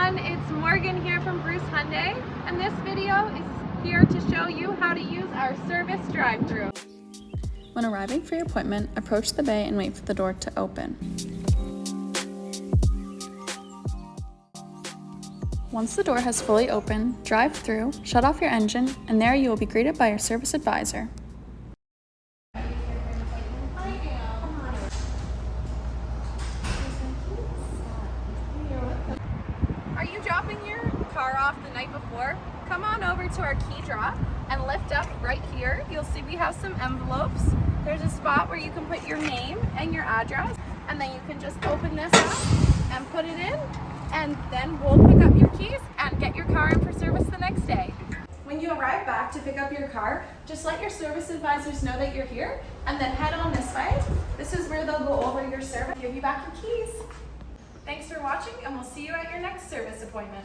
everyone, it's Morgan here from Bruce Hyundai, and this video is here to show you how to use our service drive-thru. When arriving for your appointment, approach the bay and wait for the door to open. Once the door has fully opened, drive through, shut off your engine, and there you will be greeted by your service advisor. Are you dropping your car off the night before? Come on over to our key drop and lift up right here. You'll see we have some envelopes. There's a spot where you can put your name and your address, and then you can just open this up and put it in, and then we'll pick up your keys and get your car in for service the next day. When you arrive back to pick up your car, just let your service advisors know that you're here, and then head on this way. This is where they'll go over your service, give you back your keys. Thanks for watching, and we'll see you at your next service appointment.